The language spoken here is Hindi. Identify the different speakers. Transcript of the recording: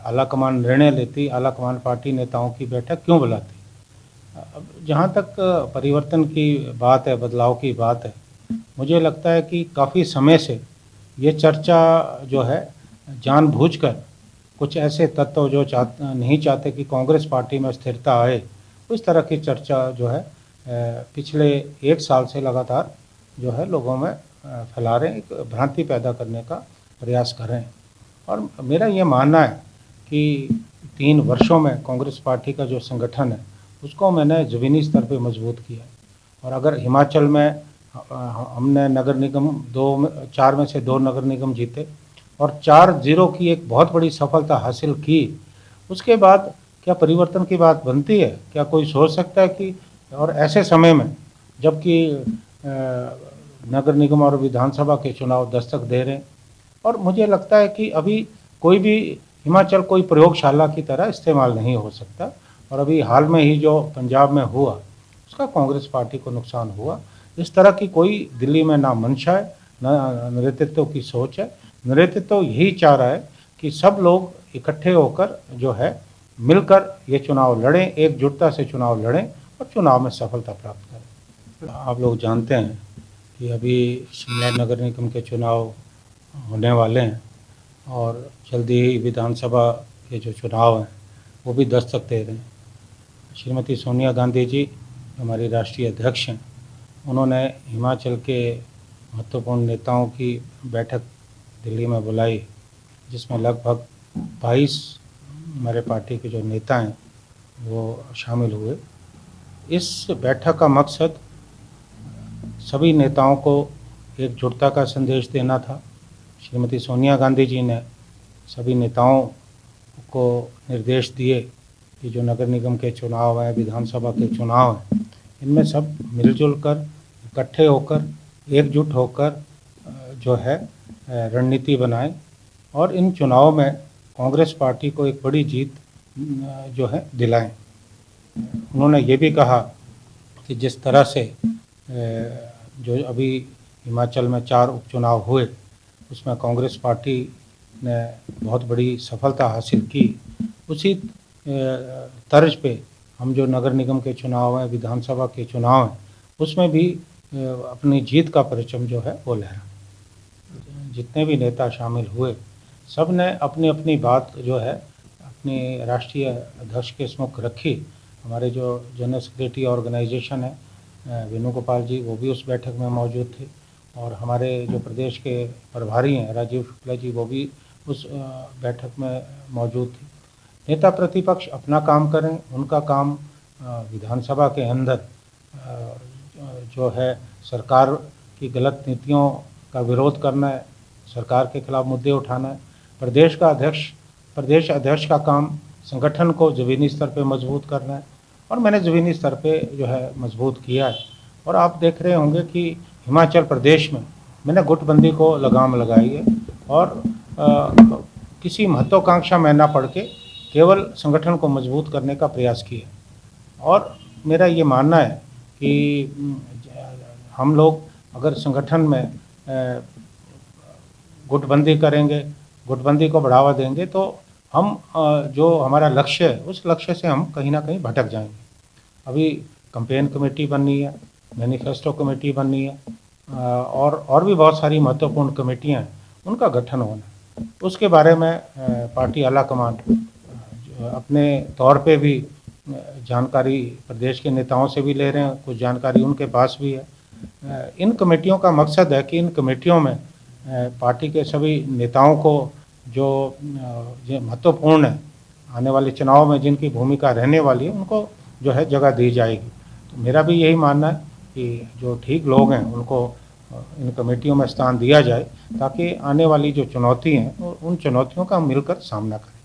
Speaker 1: आलाकमान निर्णय लेती, आलाकमान पार्टी नेताओं की बैठक क्यों बुलाती? अब जहाँ तक परिवर्तन की बात है, बदलाव की बात है, मुझे लगता है कि काफ़ी समय से ये चर्चा जो है जानबूझकर कुछ ऐसे तत्व जो नहीं चाहते कि कांग्रेस पार्टी में स्थिरता आए, उस तरह की चर्चा जो है पिछले 1 साल से लगातार जो है लोगों में फैला रहे हैं, एक भ्रांति पैदा करने का प्रयास कर रहे हैं। और मेरा ये मानना है कि 3 वर्षों में कांग्रेस पार्टी का जो संगठन है, उसको मैंने ज़मीनी स्तर पे मजबूत किया है। और अगर हिमाचल में हमने नगर निगम 4 में से 2 नगर निगम जीते और 4-0 की एक बहुत बड़ी सफलता हासिल की, उसके बाद क्या परिवर्तन की बात बनती है? क्या कोई सोच सकता है कि और ऐसे समय में जबकि नगर निगम और विधानसभा के चुनाव दस्तक दे रहे हैं और मुझे लगता है कि अभी कोई भी हिमाचल कोई प्रयोगशाला की तरह इस्तेमाल नहीं हो सकता। और अभी हाल में ही जो पंजाब में हुआ, उसका कांग्रेस पार्टी को नुकसान हुआ। इस तरह की कोई दिल्ली में ना मंशा है, ना नेतृत्व की सोच है। नेतृत्व यही चाह रहा है कि सब लोग इकट्ठे होकर जो है मिलकर ये चुनाव लड़ें, एकजुटता से चुनाव लड़ें और चुनाव में सफलता प्राप्त करें। आप लोग जानते हैं कि अभी शिमला नगर निगम के चुनाव होने वाले हैं और जल्दी ही विधानसभा के जो चुनाव हैं वो भी दस्तक दे रहे हैं। श्रीमती सोनिया गांधी जी हमारी राष्ट्रीय अध्यक्ष हैं, उन्होंने हिमाचल के महत्वपूर्ण नेताओं की बैठक दिल्ली में बुलाई, जिसमें लगभग 22 हमारे पार्टी के जो नेता हैं वो शामिल हुए। इस बैठक का मकसद सभी नेताओं को एकजुटता का संदेश देना था। श्रीमती सोनिया गांधी जी ने सभी नेताओं को निर्देश दिए कि जो नगर निगम के चुनाव हैं, विधानसभा के चुनाव हैं, इनमें सब मिलजुल कर, इकट्ठे होकर, एकजुट होकर जो है रणनीति बनाएं और इन चुनाव में कांग्रेस पार्टी को एक बड़ी जीत जो है दिलाएं। उन्होंने ये भी कहा कि जिस तरह से जो अभी हिमाचल में 4 उपचुनाव हुए, उसमें कांग्रेस पार्टी ने बहुत बड़ी सफलता हासिल की, उसी तर्ज पे हम जो नगर निगम के चुनाव हैं, विधानसभा के चुनाव हैं, उसमें भी अपनी जीत का परचम जो है वो लहरा। जितने भी नेता शामिल हुए, सब ने अपनी अपनी बात जो है अपनी राष्ट्रीय अध्यक्ष के सम्मुख रखी। हमारे जो जनरल सेक्रेटरी ऑर्गेनाइजेशन है वेणुगोपाल जी, वो भी उस बैठक में मौजूद थे और हमारे जो प्रदेश के प्रभारी हैं राजीव शुक्ला जी, वो भी उस बैठक में मौजूद थे। नेता प्रतिपक्ष अपना काम करें, उनका काम विधानसभा के अंदर जो है सरकार की गलत नीतियों का विरोध करना है, सरकार के खिलाफ मुद्दे उठाना है। प्रदेश अध्यक्ष का काम संगठन को ज़मीनी स्तर पे मजबूत करना है और मैंने ज़मीनी स्तर पे जो है मजबूत किया है। और आप देख रहे होंगे कि हिमाचल प्रदेश में मैंने गुटबंदी को लगाम लगाई है और किसी महत्वाकांक्षा में ना पड़ के केवल संगठन को मजबूत करने का प्रयास किया। और मेरा ये मानना है कि हम लोग अगर संगठन में गुटबंदी करेंगे, गुटबंदी को बढ़ावा देंगे, तो हम जो हमारा लक्ष्य है, उस लक्ष्य से हम कहीं ना कहीं भटक जाएंगे। अभी कैंपेन कमेटी बननी है, मैनिफेस्टो कमेटी बननी है और भी बहुत सारी महत्वपूर्ण कमेटियां हैं, उनका गठन होना है। उसके बारे में पार्टी आलाकमान अपने तौर पे भी जानकारी प्रदेश के नेताओं से भी ले रहे हैं, कुछ जानकारी उनके पास भी है। इन कमेटियों का मकसद है कि इन कमेटियों में पार्टी के सभी नेताओं को जो महत्वपूर्ण है आने वाले चुनाव में जिनकी भूमिका रहने वाली है, उनको जो है जगह दी जाएगी। तो मेरा भी यही मानना है कि जो ठीक लोग हैं उनको इन कमेटियों में स्थान दिया जाए, ताकि आने वाली जो चुनौती हैं उन चुनौतियों का मिलकर सामना करें।